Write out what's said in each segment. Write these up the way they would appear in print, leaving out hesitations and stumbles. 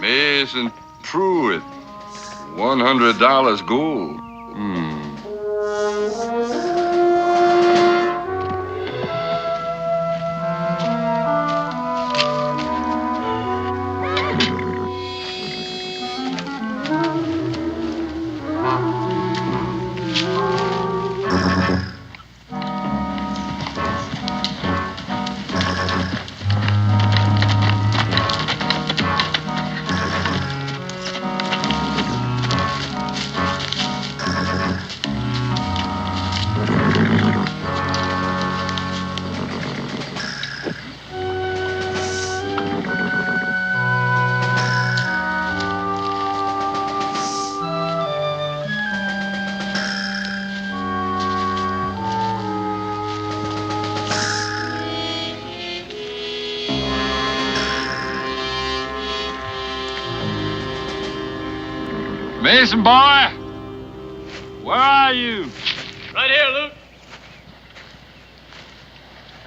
Mason Pruitt. $100 gold. Mason boy, where are you? Right here, Luke.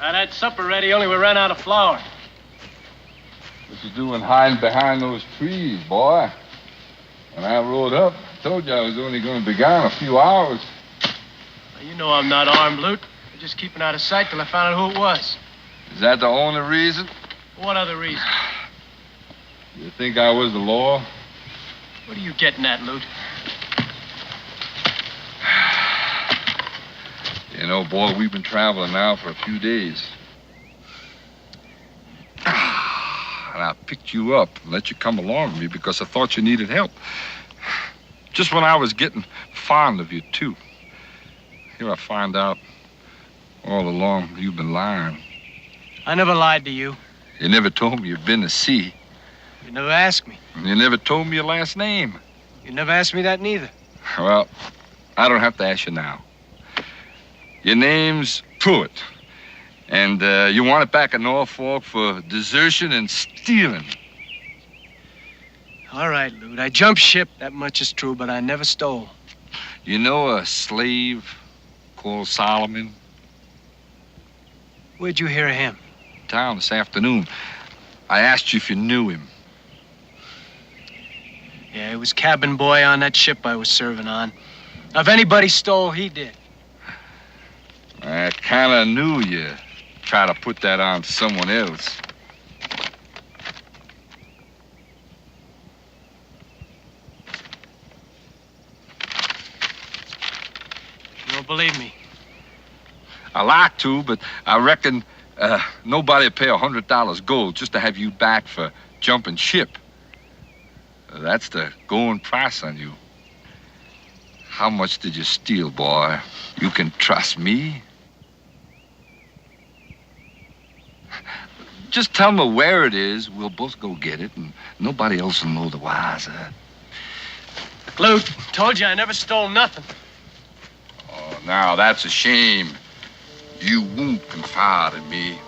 I had supper ready, only we ran out of flour. What you doing hiding behind those trees, boy? When I rode up, I told you I was only going to be gone a few hours. Well, you know I'm not armed, Luke. I'm just keeping out of sight till I found out who it was. Is that the only reason? What other reason? You think I was the law? What are you getting at, Luke? You know, boy, we've been traveling now for a few days. And I picked you up and let you come along with me because I thought you needed help. Just when I was getting fond of you, too. Here I find out all along you've been lying. I never lied to you. You never told me you'd been to sea. You never asked me. You never told me your last name. You never asked me that neither. Well, I don't have to ask you now. Your name's Pruitt. And you want it back in Norfolk for desertion and stealing. All right, Luke. I jumped ship, that much is true, but I never stole. You know a slave called Solomon? Where'd you hear of him? Town this afternoon. I asked you if you knew him. Yeah, he was cabin boy on that ship I was serving on. If anybody stole, he did. I kind of knew you try to put that on someone else. You don't believe me? I like to, but I reckon nobody'd pay $100 gold just to have you back for jumping ship. That's the going price on you. How much did you steal, boy? You can trust me. Just tell me where it is. We'll both go get it, and nobody else will know the wiser. Luke, told you I never stole nothing. Oh, now that's a shame. You won't confide in me.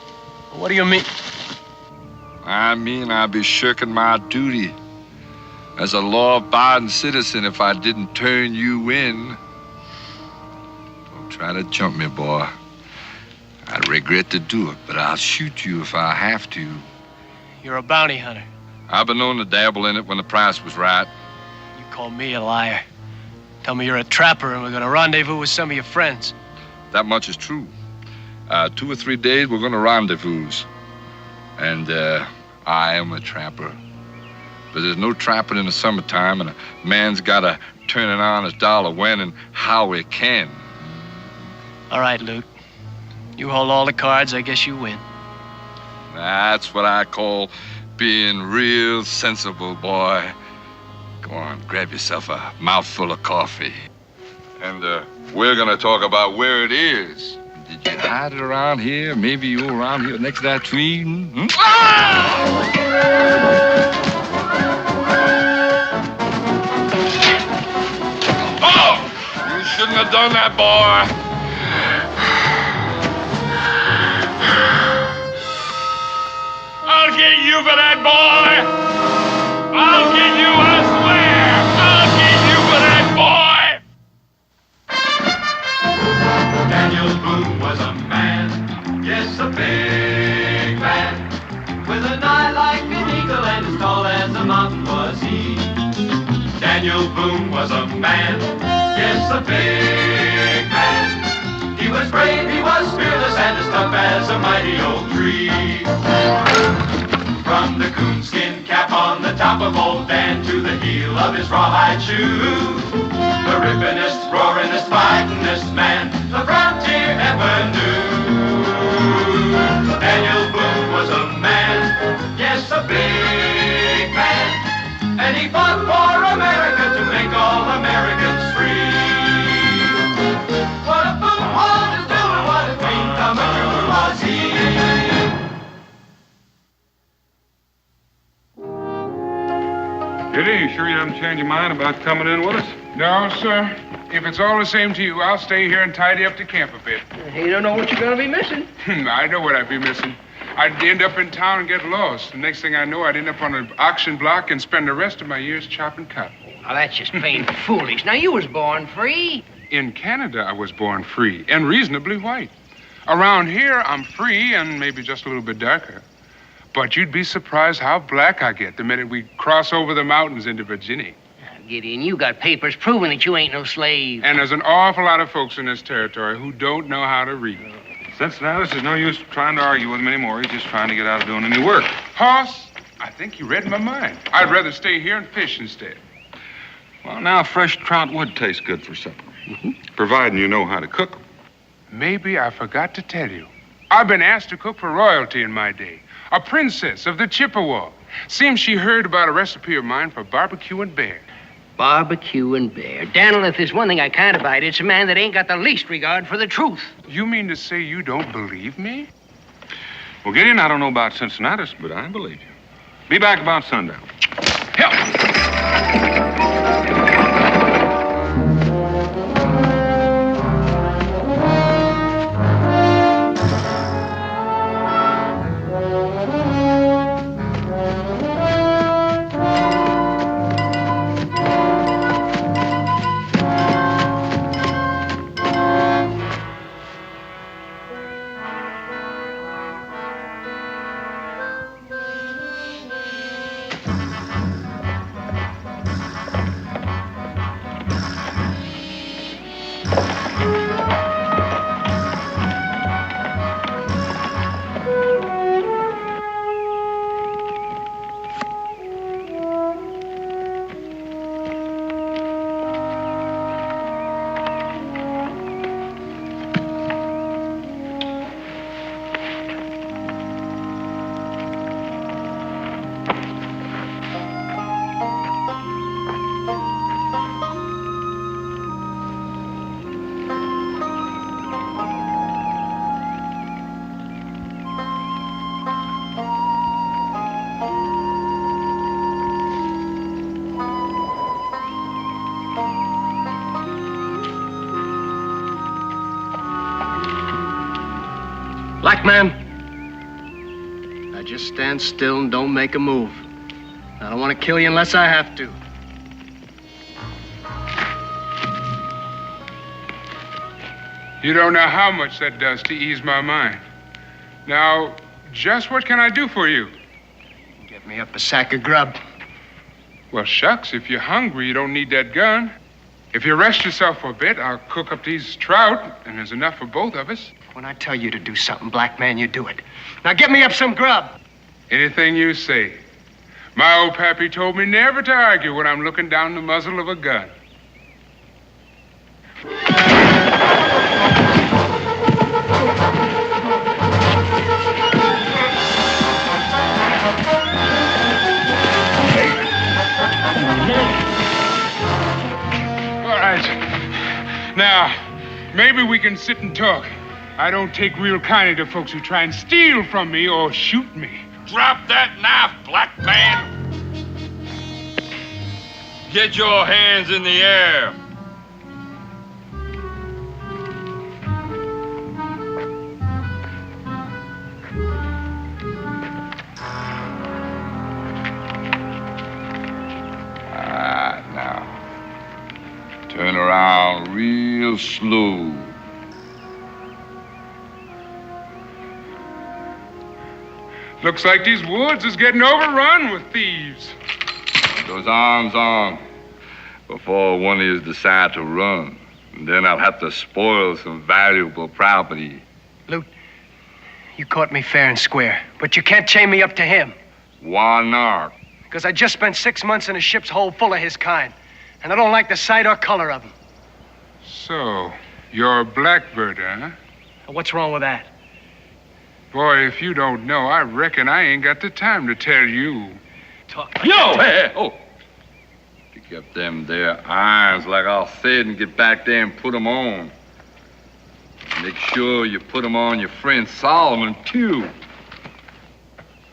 What do you mean? I mean I'd be shirking my duty as a law-abiding citizen if I didn't turn you in. Don't try to jump me, boy. I'd regret to do it, but I'll shoot you if I have to. You're a bounty hunter. I've been known to dabble in it when the price was right. You call me a liar. Tell me you're a trapper and we're gonna rendezvous with some of your friends. That much is true. 2 or 3 days, we're gonna rendezvous. And I am a trapper. But there's no trapping in the summertime, and a man's gotta turn it on his dollar when and how he can. All right, Luke. You hold all the cards, I guess you win. That's what I call being real sensible, boy. Go on, grab yourself a mouthful of coffee. And we're gonna talk about where it is. Did you hide it around here? Maybe you were around here next to that tree? Hmm? Ah! Oh! You shouldn't have done that, boy. I'll get you for that, boy! I'll get you, I swear! I'll get you for that, boy! Daniel Boone was a man, yes, a big man, with an eye like an eagle and as tall as a mountain. mountain was he. Daniel Boone was a man, yes, a big man. He was brave, he was fearless, and as tough as a mighty old tree. From the coonskin cap on the top of old Dan to the heel of his rawhide shoe, the rippinest, roaringest, fightingest man the frontier ever knew. Daniel Boone was a man, yes, a big man, and he fought for America to make all Americans free. What a Boone wanted to do and what a dream come true was he. Kitty, you sure you haven't changed your mind about coming in with us? No, sir. If it's all the same to you, I'll stay here and tidy up the camp a bit. You don't know what you're going to be missing. I know what I'd be missing. I'd end up in town and get lost. The next thing I know, I'd end up on an auction block and spend the rest of my years chopping cotton. Oh, that's just plain foolish. Now, you was born free. In Canada, I was born free and reasonably white. Around here, I'm free and maybe just a little bit darker. But you'd be surprised how black I get the minute we cross over the mountains into Virginia. Gideon, you got papers proving that you ain't no slave. And there's an awful lot of folks in this territory who don't know how to read. Cincinnatus, there's no use trying to argue with him anymore. He's just trying to get out of doing any work. Hoss, I think you read my mind. I'd rather stay here and fish instead. Well, now fresh trout would taste good for supper. Providing you know how to cook them. Maybe I forgot to tell you. I've been asked to cook for royalty in my day. A princess of the Chippewa. Seems she heard about a recipe of mine for barbecue and bear. Barbecue and bear. Daniel, if there's one thing I can't abide, it's a man that ain't got the least regard for the truth. You mean to say you don't believe me? Well, Gideon, I don't know about Cincinnatus, but I believe you. Be back about sundown. Black man, now just stand still and don't make a move. I don't want to kill you unless I have to. You don't know how much that does to ease my mind. Now, just what can I do for you? Get me up a sack of grub. Well, shucks, if you're hungry, you don't need that gun. If you rest yourself for a bit, I'll cook up these trout, and there's enough for both of us. When I tell you to do something, black man, you do it. Now get me up some grub. Anything you say. My old pappy told me never to argue when I'm looking down the muzzle of a gun. All right. Now, maybe we can sit and talk. I don't take real kindly to folks who try and steal from me or shoot me. Drop that knife, black man. Get your hands in the air. Now. Turn around real slow. Looks like these woods is getting overrun with thieves. those arms on before one of you decide to run. And then I'll have to spoil some valuable property. Lute, you caught me fair and square, but you can't chain me up to him. Why not? Because I just spent 6 months in a ship's hold full of his kind, and I don't like the sight or color of him. So, you're a Blackbirder, huh? What's wrong with that? Boy, if you don't know, I reckon I ain't got the time to tell you. Talk like Yo! Hey! Oh! Pick up them there irons like I said and get back there and put them on. Make sure you put them on your friend Solomon, too.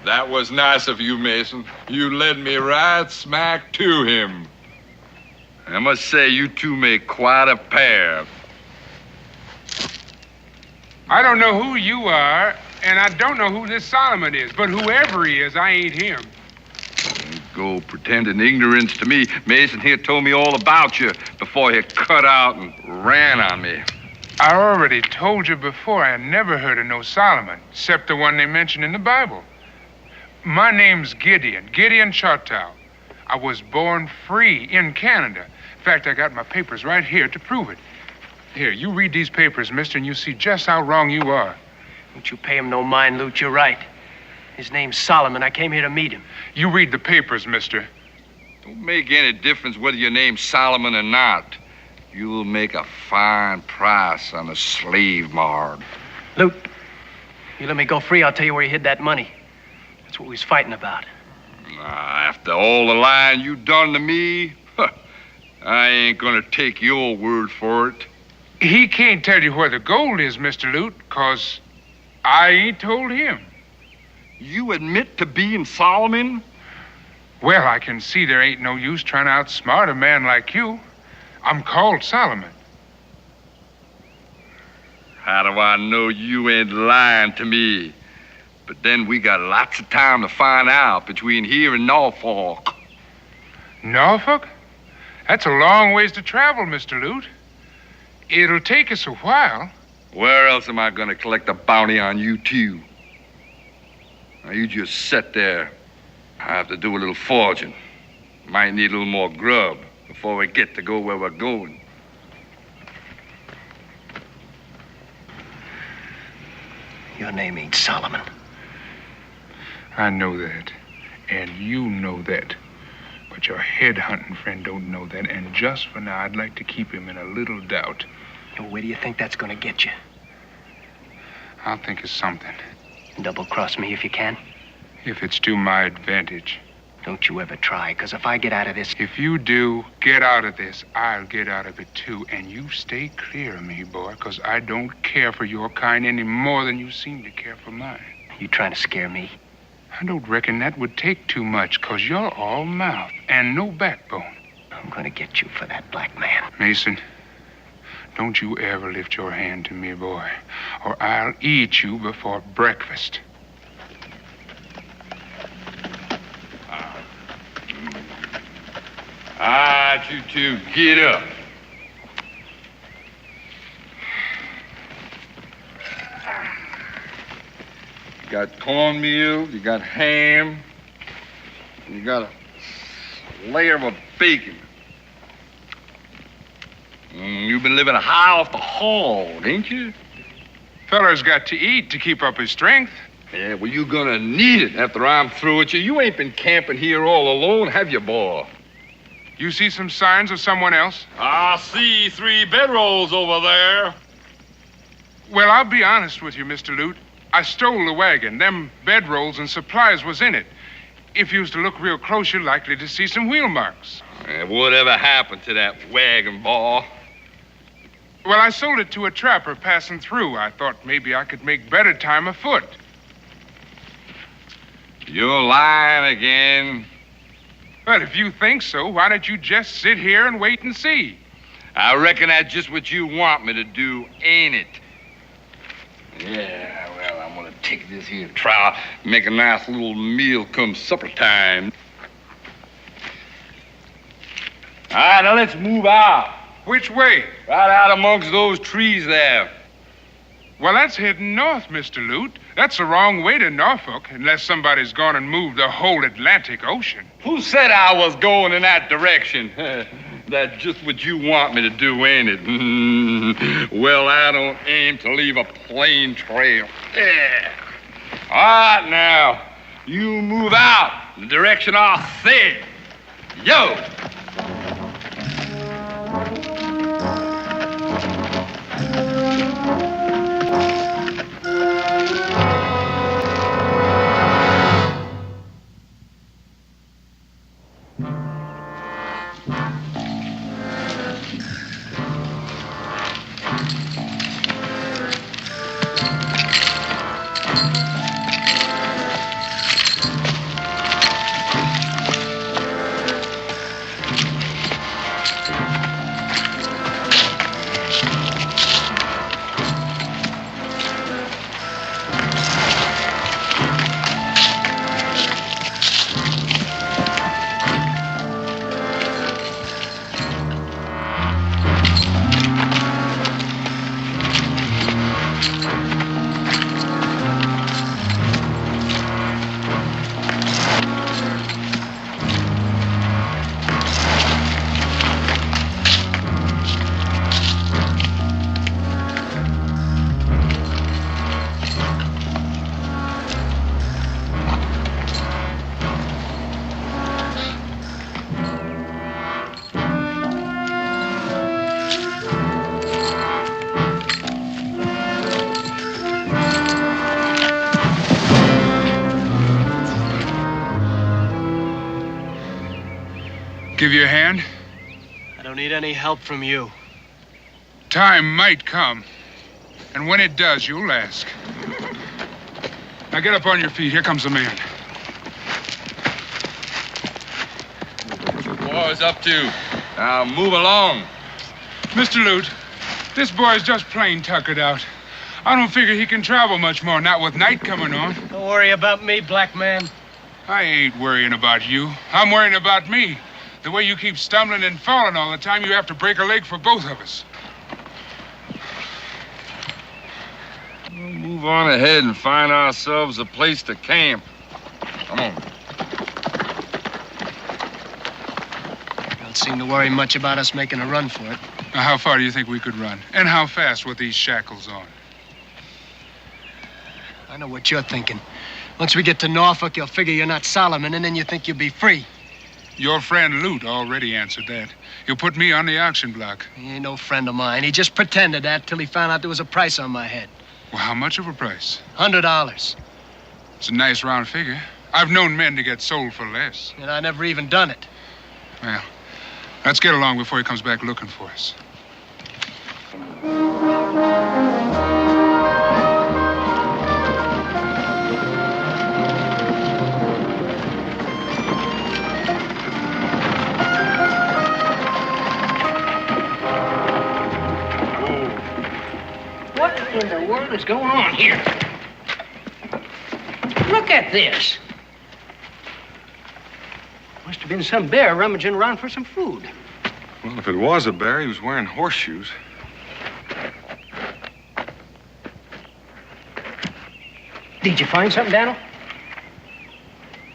That was nice of you, Mason. You led me right smack to him. I must say, you two make quite a pair. I don't know who you are, and I don't know who this Solomon is, but whoever he is, I ain't him. Don't go pretending ignorance to me. Mason here told me all about you before he cut out and ran on me. I already told you before I never heard of no Solomon, except the one they mention in the Bible. My name's Gideon Choctaw. I was born free in Canada. In fact, I got my papers right here to prove it. Here, you read these papers, mister, and you see just how wrong you are. Don't you pay him no mind, Lute. You're right. His name's Solomon. I came here to meet him. You read the papers, mister. Don't make any difference whether your name's Solomon or not. You'll make a fine price on a slave mart. Lute, you let me go free, I'll tell you where he hid that money. That's what we was fighting about. After all the lying you done to me, I ain't gonna take your word for it. He can't tell you where the gold is, Mr. Lute, 'cause I ain't told him. You admit to being Solomon? Well, I can see there ain't no use trying to outsmart a man like you. I'm called Solomon. How do I know you ain't lying to me? But then we got lots of time to find out between here and Norfolk. Norfolk? That's a long ways to travel, Mr. Lute. It'll take us a while. Where else am I gonna collect a bounty on you two? Now you just sit there. I have to do a little foraging. Might need a little more grub before we get to go where we're going. Your name ain't Solomon. I know that, and you know that. But your head-hunting friend don't know that, and just for now, I'd like to keep him in a little doubt. Where do you think that's gonna get you? I'll think of something, Double-cross me if you can. if it's to my advantage. Don't you ever try, because if I get out of this... If you do get out of this, I'll get out of it too, and you stay clear of me, boy, because I don't care for your kind any more than you seem to care for mine. You trying to scare me? I don't reckon that would take too much, 'cause you're all mouth and no backbone. I'm gonna get you for that black man. Mason, don't you ever lift your hand to me, boy, or I'll eat you before breakfast. All right, you two, get up. You got cornmeal, you got ham, and you got a layer of bacon. You've been living high off the hog, ain't you? Feller's got to eat to keep up his strength. Yeah, well, you're gonna need it after I'm through with you. You ain't been camping here all alone, have you, boy? You see some signs of someone else? I see 3 bedrolls over there. Well, I'll be honest with you, Mr. Lute. I stole the wagon. Them bedrolls and supplies was in it. If you was to look real close, you're likely to see some wheel marks. Whatever happened to that wagon, boy? Well, I sold it to a trapper passing through. I thought maybe I could make better time afoot. You're lying again. Well, if you think so, why don't you just sit here and wait and see? I reckon that's just what you want me to do, ain't it? Yeah, well, I'm gonna take this here trial, make a nice little meal come supper time. All right, now let's move out. Which way? Right out amongst those trees there. Well, that's heading north, Mr. Lute. That's the wrong way to Norfolk, unless somebody's gone and moved the whole Atlantic Ocean. Who said I was going in that direction? That's just what you want me to do, ain't it? Well, I don't aim to leave a plain trail. Yeah. All right, now, you move out the direction I said. Yo! Give you a hand? I don't need any help from you. Time might come. And when it does, you'll ask. Now get up on your feet. Here comes the man. What you boys up to? Now move along. Mr. Lute, this boy's just plain tuckered out. I don't figure he can travel much more, not with night coming on. Don't worry about me, black man. I ain't worrying about you. I'm worrying about me. The way you keep stumbling and falling all the time, you have to break a leg for both of us. We'll move on ahead and find ourselves a place to camp. Come on. Don't seem to worry much about us making a run for it. Now, how far do you think we could run? And how fast with these shackles on? I know what you're thinking. Once we get to Norfolk, you'll figure you're not Solomon, and then you think you'll be free. Your friend Lute already answered that. He'll put me on the auction block. He ain't no friend of mine. He just pretended that till he found out there was a price on my head. Well, how much of a price? $100. It's a nice round figure. I've known men to get sold for less. And I never even done it. Well, let's get along before he comes back looking for us. What in the world is going on here? Look at this. Must have been some bear rummaging around for some food. Well, if it was a bear, he was wearing horseshoes. Did you find something, Daniel?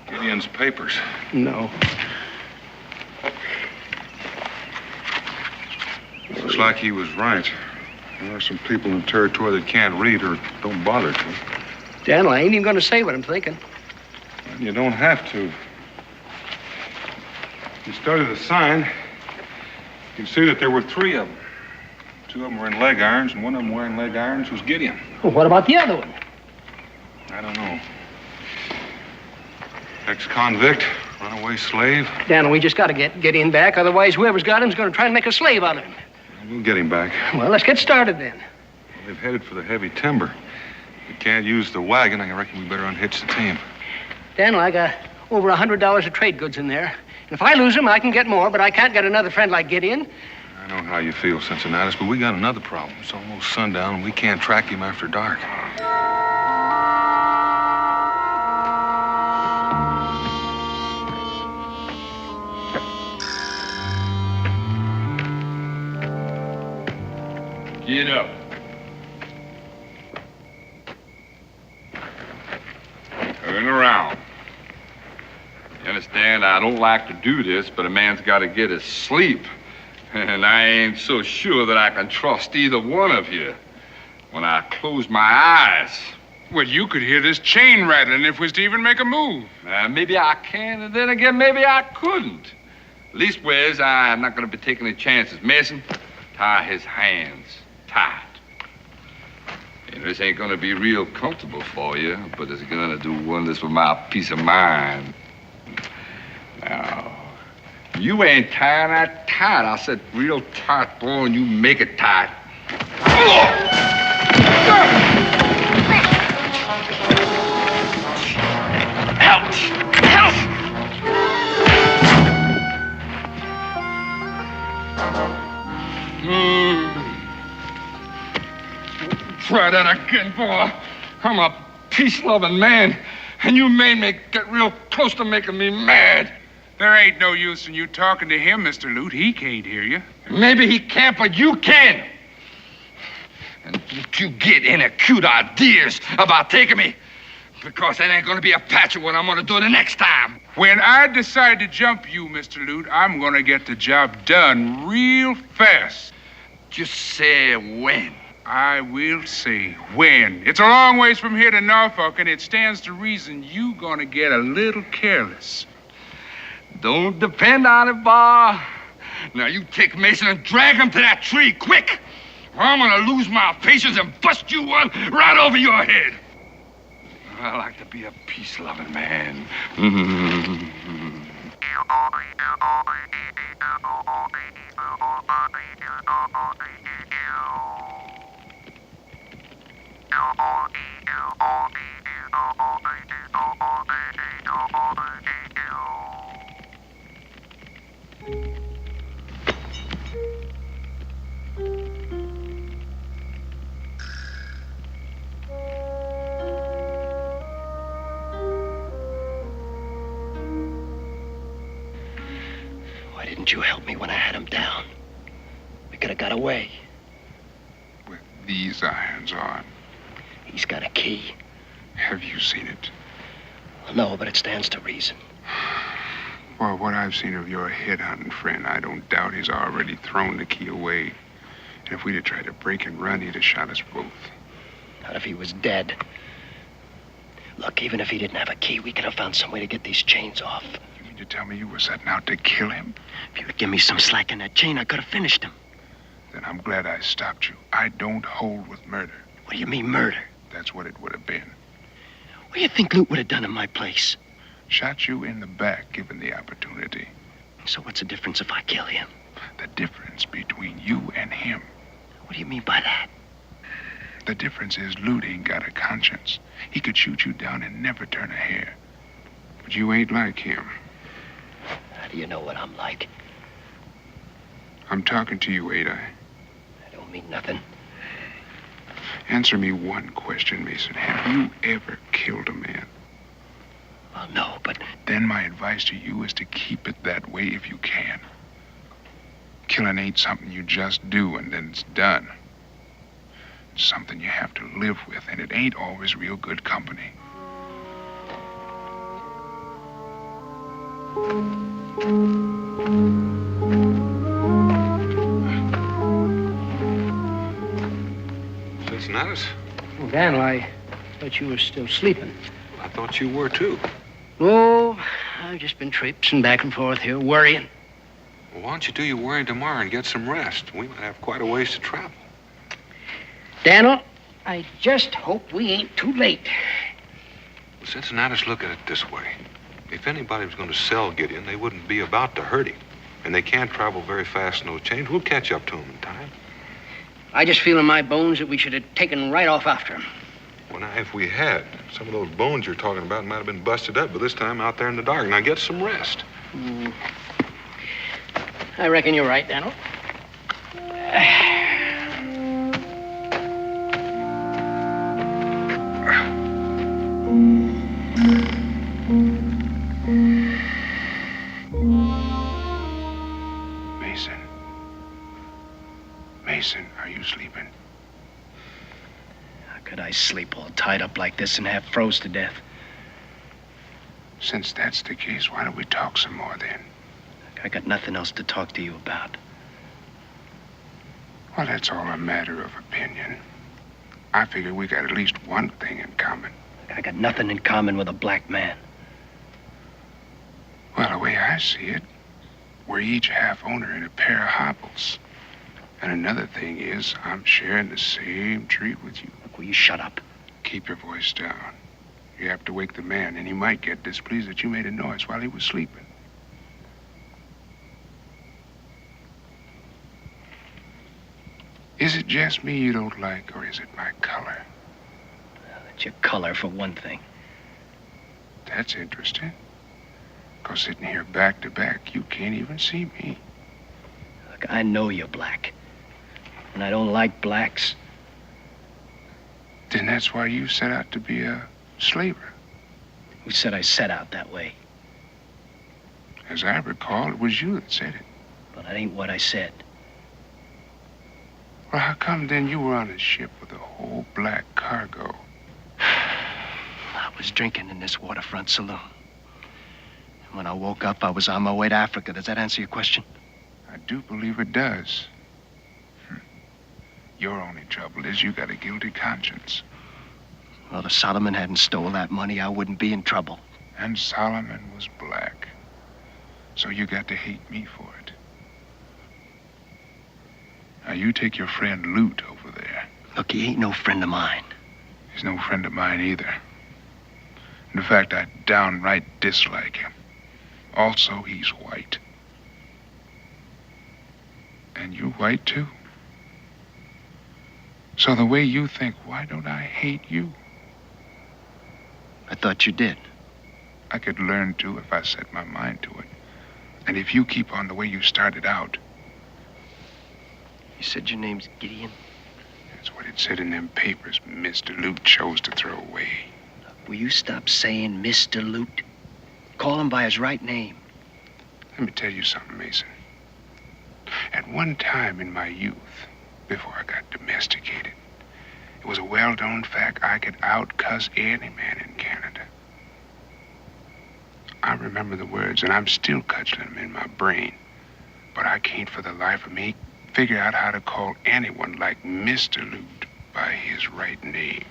Gideon's papers. No. Looks like he was right. There are some people in the territory that can't read or don't bother to. Daniel, I ain't even going to say what I'm thinking. And you don't have to. You study the sign, you can see that there were 3 of them. 2 of them were in leg irons, and one of them wearing leg irons was Gideon. Well, what about the other one? I don't know. Ex-convict, runaway slave. Daniel, we just got to get Gideon back. Otherwise, whoever's got him's going to try and make a slave out of him. We'll get him back. Well, let's get started then. They've headed for the heavy timber. We can't use the wagon. I reckon we better unhitch the team. Daniel, I got over $100 of trade goods in there. And if I lose them, I can get more, but I can't get another friend like Gideon. I know how you feel, Cincinnatus, but we got another problem. It's almost sundown, and we can't track him after dark. Get up. I don't like to do this, but a man's got to get his sleep. And I ain't so sure that I can trust either one of you. When I close my eyes... Well, you could hear this chain rattling if we was to even make a move. Maybe I can, and then again, maybe I couldn't. Leastways, I'm not going to be taking any chances. Mason, tie his hands tight. You know, this ain't going to be real comfortable for you, but it's going to do wonders for my peace of mind. Now, you ain't tying that tight. I said real tight, boy, and you make it tight. Help! Help! Try that again, boy. I'm a peace-loving man, and you made me get real close to making me mad. There ain't no use in you talking to him, Mr. Lute. He can't hear you. Maybe he can't, but you can. And don't you get any cute ideas about taking me, because that ain't gonna be a patch of what I'm gonna do the next time. When I decide to jump you, Mr. Lute, I'm gonna get the job done real fast. Just say when. I will say when. It's a long ways from here to Norfolk, and it stands to reason you gonna get a little careless. Don't depend on it, Bar. Now you take Mason and drag him to that tree, quick! Or I'm gonna lose my patience and bust you one right over your head. I like to be a peace-loving man. Why didn't you help me when I had him down? We could have got away. With these irons on. He's got a key. Have you seen it? Well, no, but it stands to reason. Well, what I've seen of your head-hunting friend, I don't doubt he's already thrown the key away. And if we'd have tried to break and run, he'd have shot us both. Not if he was dead. Look, even if he didn't have a key, we could have found some way to get these chains off. You mean to tell me you were setting out to kill him? If you would give me some slack in that chain, I could have finished him. Then I'm glad I stopped you. I don't hold with murder. What do you mean, murder? That's what it would have been. What do you think Lute would have done in my place? Shot you in the back, given the opportunity. So what's the difference if I kill him? The difference between you and him. What do you mean by that? The difference is Lute ain't got a conscience. He could shoot you down and never turn a hair. But you ain't like him. How do you know what I'm like? I'm talking to you, ain't I? I don't mean nothing. Answer me one question, Mason. Have you ever killed a man? Well, no, but... Then my advice to you is to keep it that way if you can. Killing ain't something you just do and then it's done. It's something you have to live with, and it ain't always real good company. Cincinnatus? Well, Daniel, I thought you were still sleeping. I thought you were, too. Oh, I've just been traipsing back and forth here, worrying. Well, why don't you do your worrying tomorrow and get some rest? We might have quite a ways to travel. Daniel, I just hope we ain't too late. Well, Cincinnatus, look at it this way. If anybody was going to sell Gideon, they wouldn't be about to hurt him. And they can't travel very fast in those chains. We'll catch up to him in time. I just feel in my bones that we should have taken right off after him. Well, now, if we had, some of those bones you're talking about might have been busted up by this time out there in the dark. Now, get some rest. I reckon you're right, Daniel. Mason, are you sleeping? How could I sleep all tied up like this and half froze to death? Since that's the case, why don't we talk some more then? I got nothing else to talk to you about. Well, that's all a matter of opinion. I figure we got at least one thing in common. I got nothing in common with a black man. Well, the way I see it, we're each half owner in a pair of hobbles. And another thing is, I'm sharing the same tree with you. Look, will you shut up? Keep your voice down. You have to wake the man, and he might get displeased that you made a noise while he was sleeping. Is it just me you don't like, or is it my color? It's your color, for one thing. That's interesting. 'Cause sitting here back to back, you can't even see me. Look, I know you're black. And I don't like blacks. Then that's why you set out to be a slaver. Who said I set out that way? As I recall, it was you that said it. But that ain't what I said. Well, how come then you were on a ship with a whole black cargo? I was drinking in this waterfront saloon. And when I woke up, I was on my way to Africa. Does that answer your question? I do believe it does. Your only trouble is you got a guilty conscience. Well, if Solomon hadn't stole that money, I wouldn't be in trouble. And Solomon was black. So you got to hate me for it. Now, you take your friend Loot over there. Look, he ain't no friend of mine. He's no friend of mine either. In fact, I downright dislike him. Also, he's white. And you white, too? So the way you think, why don't I hate you? I thought you did. I could learn to if I set my mind to it. And if you keep on the way you started out. You said your name's Gideon? That's what it said in them papers Mr. Loot chose to throw away. Will you stop saying Mr. Loot? Call him by his right name. Let me tell you something, Mason. At one time in my youth, before I got domesticated, it was a well-known fact I could out-cuss any man in Canada. I remember the words, and I'm still cudgeling them in my brain. But I can't for the life of me figure out how to call anyone like Mr. Loot by his right name.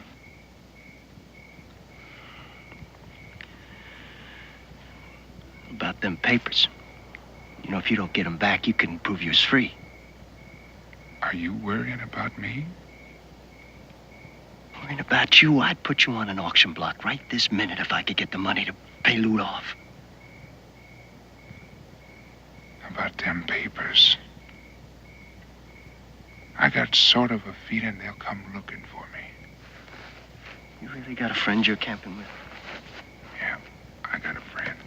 About them papers. You know, if you don't get them back, you can prove you're free. Are you worrying about me? Worrying about you? I'd put you on an auction block right this minute if I could get the money to pay Loot off. About them papers. I got sort of a feeling they'll come looking for me. You really got a friend you're camping with? Yeah, I got a friend.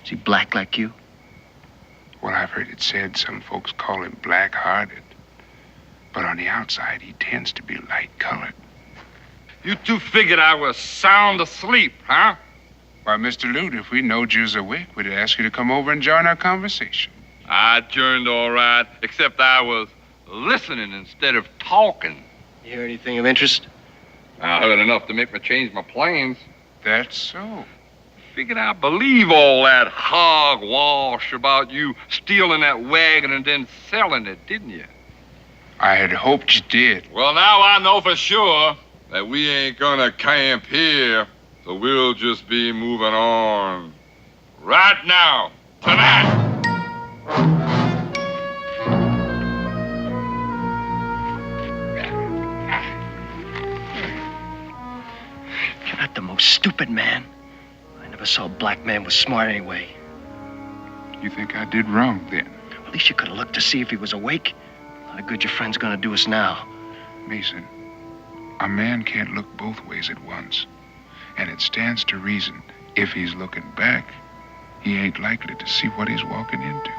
Is he black like you? Well, I've heard it said some folks call him black-hearted. But on the outside, he tends to be light-colored. You two figured I was sound asleep, huh? Why, Mr. Loot, if we knowed you was awake, we'd ask you to come over and join our conversation. I turned all right, except I was listening instead of talking. You hear anything of interest? I heard enough to make me change my plans. That's so. Figured I believe all that hogwash about you stealing that wagon and then selling it, didn't you? I had hoped you did. Well, now I know for sure that we ain't gonna camp here, so we'll just be moving on. Right now, tonight. You're not the most stupid man. I never saw a black man was smart anyway. You think I did wrong then? At least you could have looked to see if he was awake. How good your friend's gonna do us now? Mason, a man can't look both ways at once. And it stands to reason, if he's looking back, he ain't likely to see what he's walking into.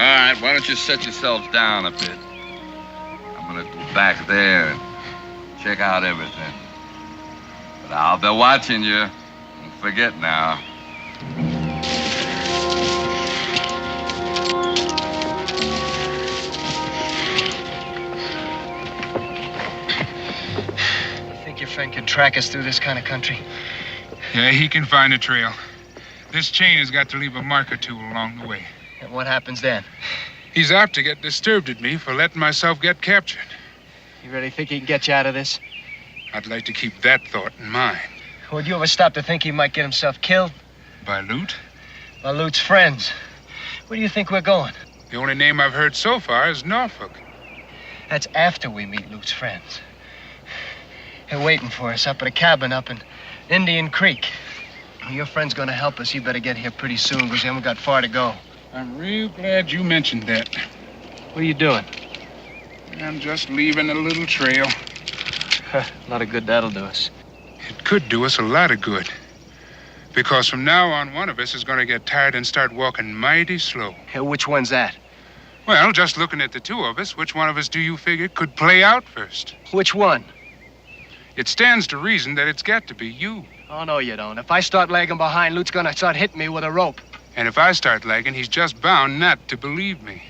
right, why don't you set yourselves down a bit? I'm gonna go back there and check out everything. But I'll be watching you. Don't forget now. You think your friend can track us through this kind of country? Yeah, he can find a trail. This chain has got to leave a mark or two along the way. And what happens then? He's apt to get disturbed at me for letting myself get captured. You really think he can get you out of this? I'd like to keep that thought in mind. Would you ever stop to think he might get himself killed? By Loot? By Lute's friends. Where do you think we're going? The only name I've heard so far is Norfolk. That's after we meet Lute's friends. They're waiting for us up at a cabin up in Indian Creek. Your friend's gonna help us. He better get here pretty soon because we haven't got far to go. I'm real glad you mentioned that. What are you doing? I'm just leaving a little trail. A lot of good that'll do us. It could do us a lot of good. Because from now on, one of us is going to get tired and start walking mighty slow. Hey, which one's that? Well, just looking at the two of us, which one of us do you figure could play out first? Which one? It stands to reason that it's got to be you. Oh, no, you don't. If I start lagging behind, Lute's gonna start hitting me with a rope. And if I start lagging, he's just bound not to believe me.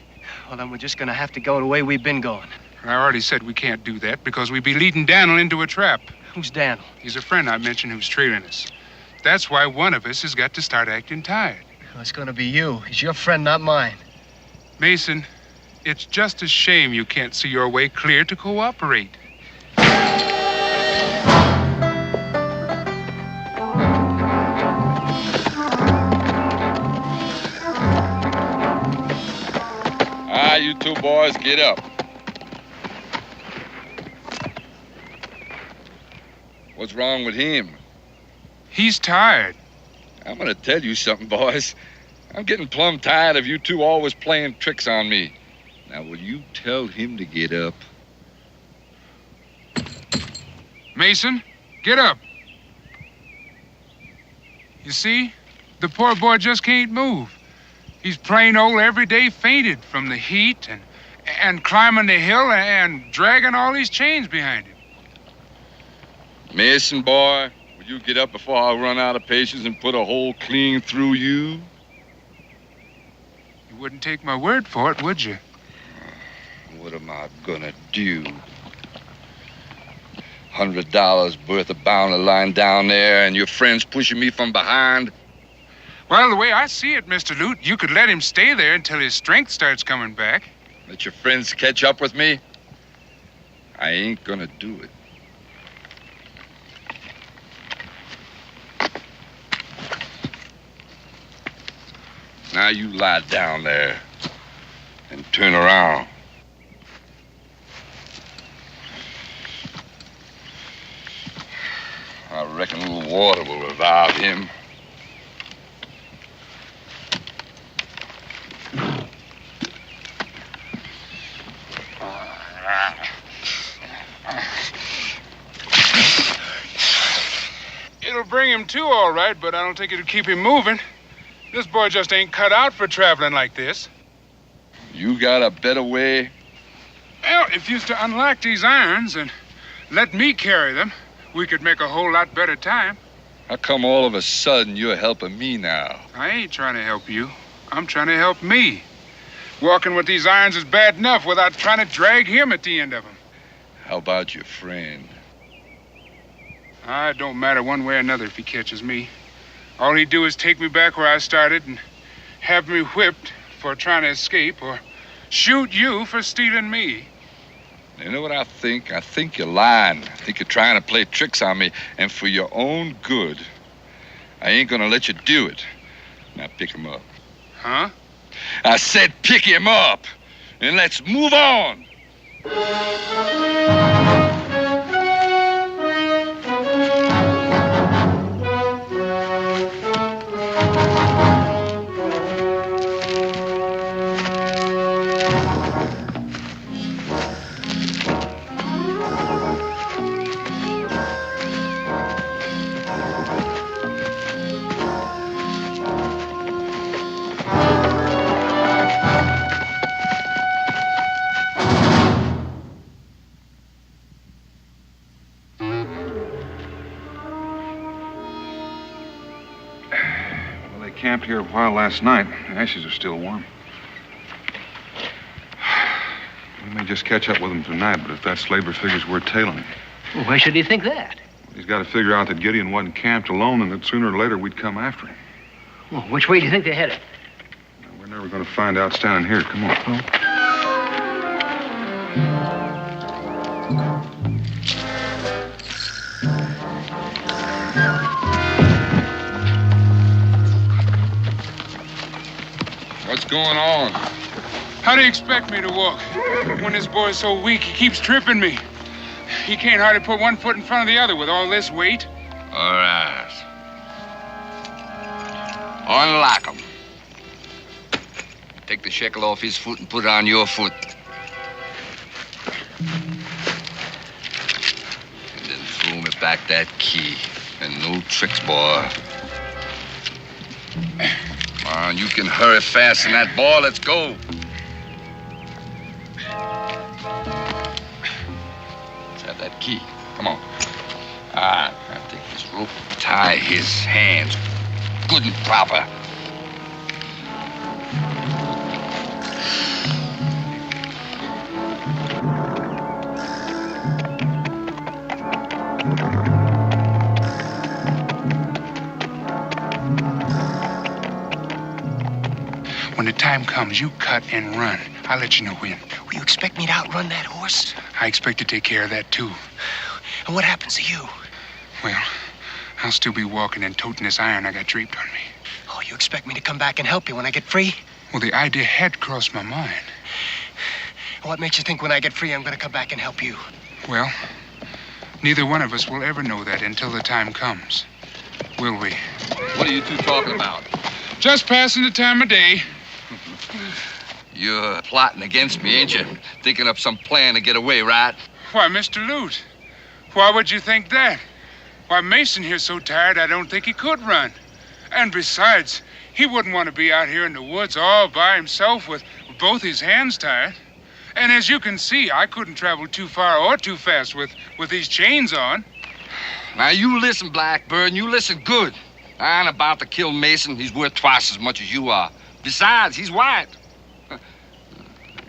Well, then we're just gonna have to go the way we've been going. I already said we can't do that because we'd be leading Daniel into a trap. Who's Daniel? He's a friend I mentioned who's trailing us. That's why one of us has got to start acting tired. Well, it's gonna be you. He's your friend, not mine. Mason, it's just a shame you can't see your way clear to cooperate. You two boys, get up. What's wrong with him? He's tired. I'm gonna tell you something, boys. I'm getting plumb tired of you two always playing tricks on me. Now, will you tell him to get up? Mason, get up. You see, the poor boy just can't move. He's plain old everyday fainted from the heat and climbing the hill and dragging all these chains behind him. Mason, boy, will you get up before I run out of patience and put a hole clean through you? You wouldn't take my word for it, would you? What am I gonna do? $100 worth of bounty lying down there and your friends pushing me from behind? Well, the way I see it, Mr. Lute, you could let him stay there until his strength starts coming back. Let your friends catch up with me? I ain't gonna do it. Now you lie down there and turn around. I reckon a little water will revive him. It'll bring him to, all right, but I don't think it'll keep him moving. This boy just ain't cut out for traveling like this. You got a better way? Well, if you was to unlock these irons and let me carry them, we could make a whole lot better time. How come all of a sudden you're helping me now? I ain't trying to help you. I'm trying to help me. Walking with these irons is bad enough without trying to drag him at the end of them. How about your friend? It don't matter one way or another if he catches me. All he'd do is take me back where I started and have me whipped for trying to escape or shoot you for stealing me. You know what I think? I think you're lying. I think you're trying to play tricks on me, and for your own good. I ain't gonna let you do it. Now pick him up. Huh? I said pick him up, and let's move on. here a while last night. The ashes are still warm. We may just catch up with him tonight, but if that slaver figures we're tailing him. Well, why should he think that? He's got to figure out that Gideon wasn't camped alone and that sooner or later we'd come after him. Well, which way do you think they're headed? We're never going to find out standing here. Come on. What's going on? How do you expect me to walk? When this boy's so weak, he keeps tripping me. He can't hardly put one foot in front of the other with all this weight. All right. Unlock him. Take the shekel off his foot and put it on your foot. And then throw me back that key. And no tricks, boy. Come on, you can hurry faster than that, boy. Let's go. Let's have that key. Come on. All right, I'll take this rope, tie his hands good and proper. When the time comes, you cut and run. I'll let you know when. Will you expect me to outrun that horse? I expect to take care of that, too. And what happens to you? Well, I'll still be walking and toting this iron I got draped on me. Oh, you expect me to come back and help you when I get free? Well, the idea had crossed my mind. And what makes you think when I get free I'm going to come back and help you? Well, neither one of us will ever know that until the time comes. Will we? What are you two talking about? Just passing the time of day. You're plotting against me, ain't you? Thinking up some plan to get away, right? Why, Mr. Lute, why would you think that? Why, Mason here's so tired I don't think he could run. And besides, he wouldn't want to be out here in the woods all by himself with both his hands tied. And as you can see, I couldn't travel too far or too fast with these chains on. Now, you listen, Blackbird, and you listen good. I ain't about to kill Mason. He's worth twice as much as you are. Besides, he's white.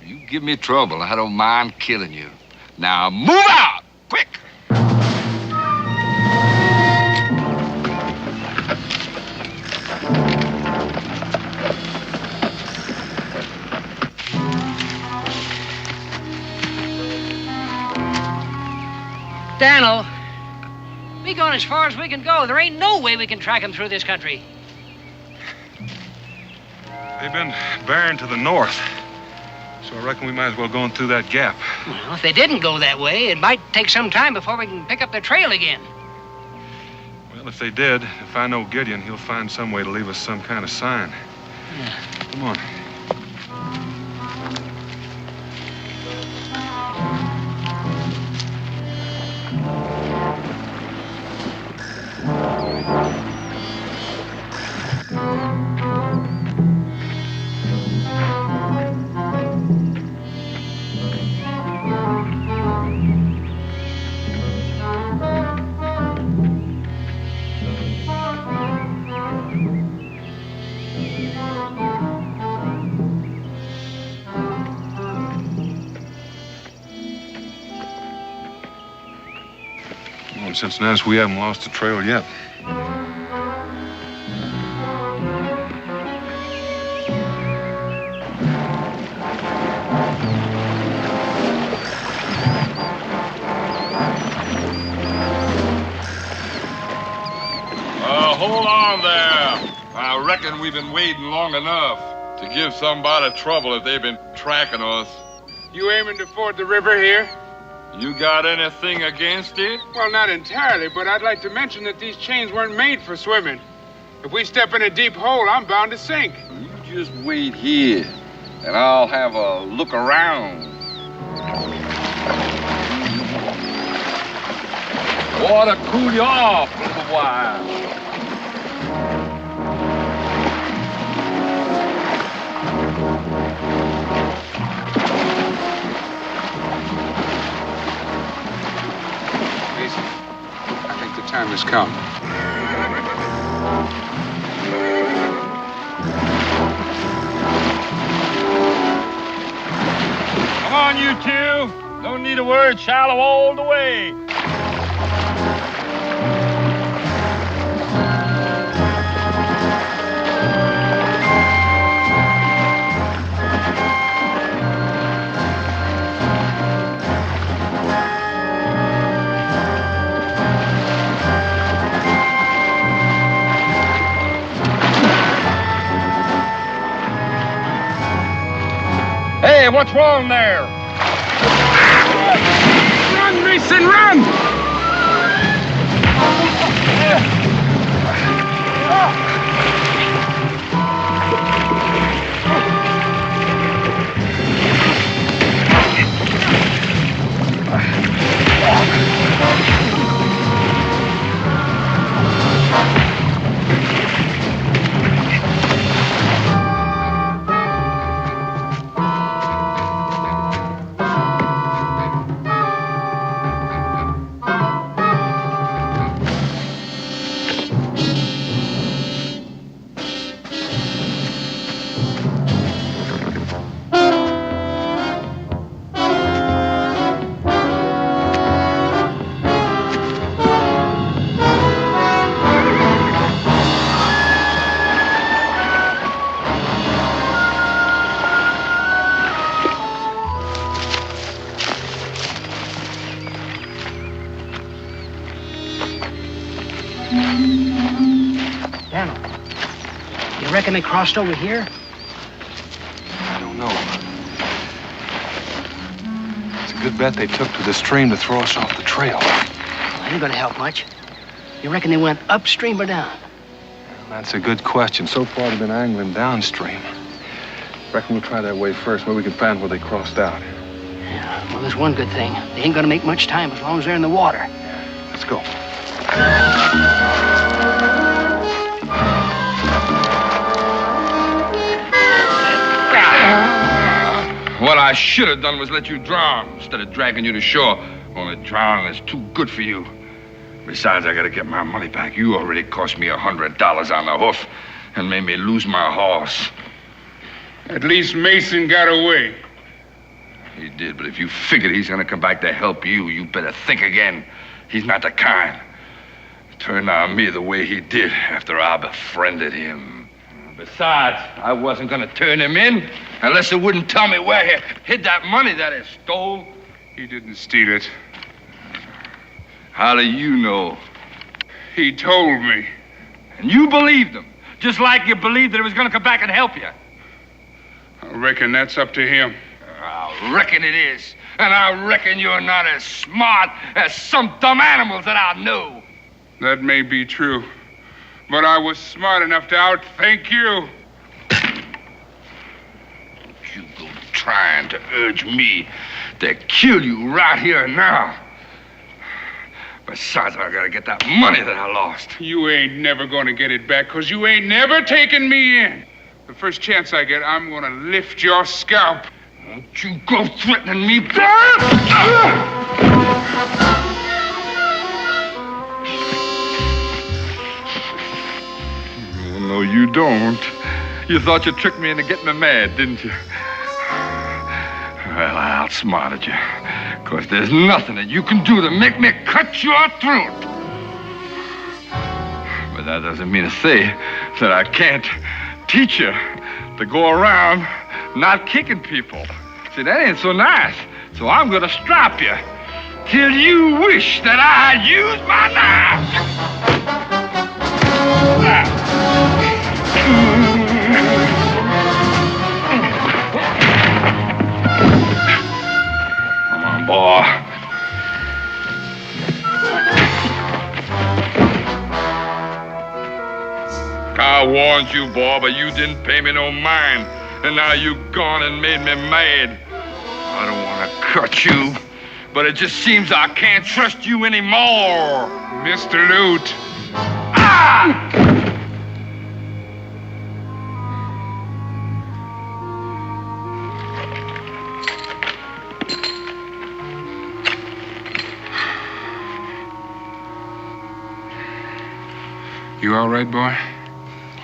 You give me trouble, I don't mind killing you. Now, move out! Quick! Daniel, we gone as far as we can go. There ain't no way we can track him through this country. They've been bearing to the north. So I reckon we might as well go in through that gap. Well, if they didn't go that way, it might take some time before we can pick up their trail again. Well, if they did, if I know Gideon, he'll find some way to leave us some kind of sign. Yeah. Come on. Well, in Cincinnati, we haven't lost the trail yet. Hold on there. I reckon we've been waiting long enough to give somebody trouble if they've been tracking us. You aiming to ford the river here? You got anything against it? Well, not entirely, but I'd like to mention that these chains weren't made for swimming. If we step in a deep hole, I'm bound to sink. You just wait here, and I'll have a look around. Ought to cool you off a little while. I think the time has come. on, you two. No need a word. Shallow all the way. Hey, what's wrong there? Run, Mason, run! Daniel, you reckon they crossed over here? I don't know. It's a good bet they took to the stream to throw us off the trail. That ain't gonna help much. You reckon they went upstream or down? That's a good question. So far, they've been angling downstream. Reckon we'll try that way first, where we can find where they crossed out. Yeah, well, there's one good thing. They ain't gonna make much time as long as they're in the water. Let's go. What I should have done was let you drown instead of dragging you to shore. Only drowning is too good for you. Besides, I gotta get my money back. You already cost me $100 on the hoof and made me lose my horse. At least Mason got away. He did, but if you figured he's gonna come back to help you, you better think again. He's not the kind. Turned on me the way he did after I befriended him. Besides, I wasn't gonna turn him in unless he wouldn't tell me where he hid that money that he stole. He didn't steal it. How do you know? He told me. And you believed him, just like you believed that he was gonna come back and help you. I reckon that's up to him. I reckon it is. And I reckon you're not as smart as some dumb animals that I know. That may be true. But I was smart enough to outthink you. You go trying to urge me to kill you right here and now. Besides, I gotta get that money that I lost. You ain't never gonna get it back, 'cause you ain't never taken me in. The first chance I get, I'm gonna lift your scalp. Don't you go threatening me. Oh, no, you don't. You thought you tricked me into getting me mad, didn't you? Well, I outsmarted you. 'Cause there's nothing that you can do to make me cut your throat. But that doesn't mean to say that I can't teach you to go around not kicking people. See, that ain't so nice. So I'm gonna strap you till you wish that I had used my knife. Come on, boy. I warned you, boy, but you didn't pay me no mind. And now you've gone and made me mad. I don't want to cut you, but it just seems I can't trust you anymore. Mr. Lute. Ah! You all right, boy?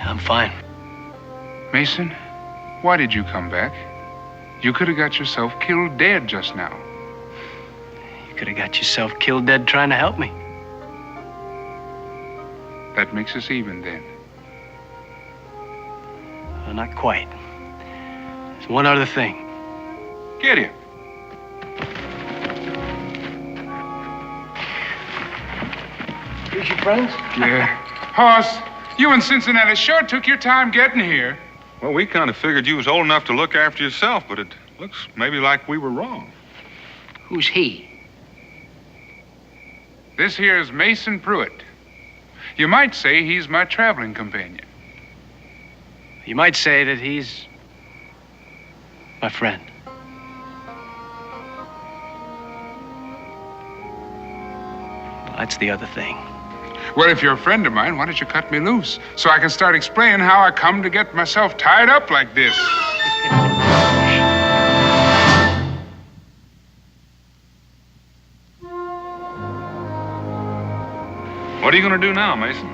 I'm fine. Mason, why did you come back? You could have got yourself killed dead just now. You could have got yourself killed dead trying to help me. That makes us even then. Well, not quite. There's one other thing. Gideon. Here's your friends? Yeah. Hoss, you and Cincinnati sure took your time getting here. Well, we kind of figured you was old enough to look after yourself, but it looks maybe like we were wrong. Who's he? This here is Mason Pruitt. You might say he's my traveling companion. You might say that he's my friend. Well, that's the other thing. Well, if you're a friend of mine, why don't you cut me loose so I can start explaining how I come to get myself tied up like this? What are you going to do now, Mason?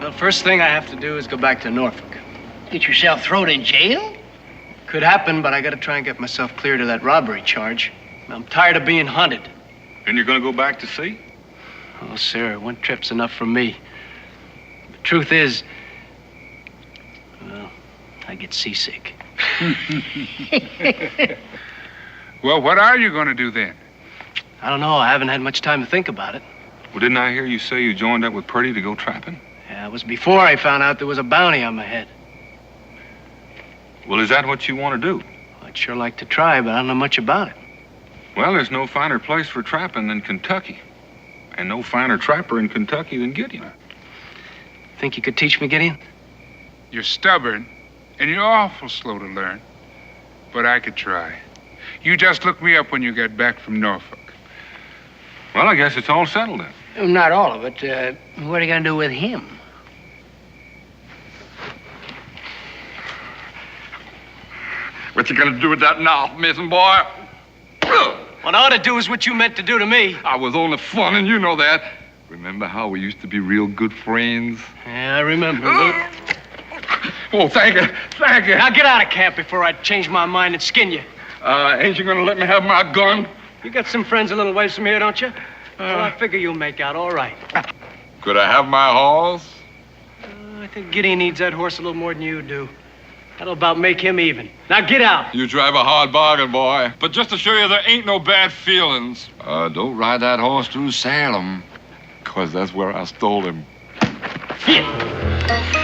Well, first thing I have to do is go back to Norfolk. Get yourself thrown in jail? Could happen, but I gotta try and get myself cleared of that robbery charge. I'm tired of being hunted. And you're going to go back to sea? Oh, sir, one trip's enough for me. The truth is, well, I get seasick. Well, what are you going to do then? I don't know. I haven't had much time to think about it. Well, didn't I hear you say you joined up with Purdy to go trapping? Yeah, it was before I found out there was a bounty on my head. Well, is that what you want to do? I'd sure like to try, but I don't know much about it. Well, there's no finer place for trapping than Kentucky. And no finer trapper in Kentucky than Gideon. Think you could teach me, Gideon? You're stubborn, and you're awful slow to learn. But I could try. You just look me up when you get back from Norfolk. Well, I guess it's all settled then. Not all of it. What are you going to do with him? What you gonna do with that now, Mason boy? What I ought to do is what you meant to do to me. I was only fun, and you know that. Remember how we used to be real good friends? Yeah, I remember. Oh, thank you. Thank you. Now get out of camp before I change my mind and skin you. Ain't you gonna let me have my gun? You got some friends a little ways from here, don't you? Well, I figure you'll make out all right. Could I have my horse? I think Gideon needs that horse a little more than you do. That'll about make him even. Now get out. You drive a hard bargain, boy. But just to show you there ain't no bad feelings. Don't ride that horse through Salem, 'cause that's where I stole him. Here.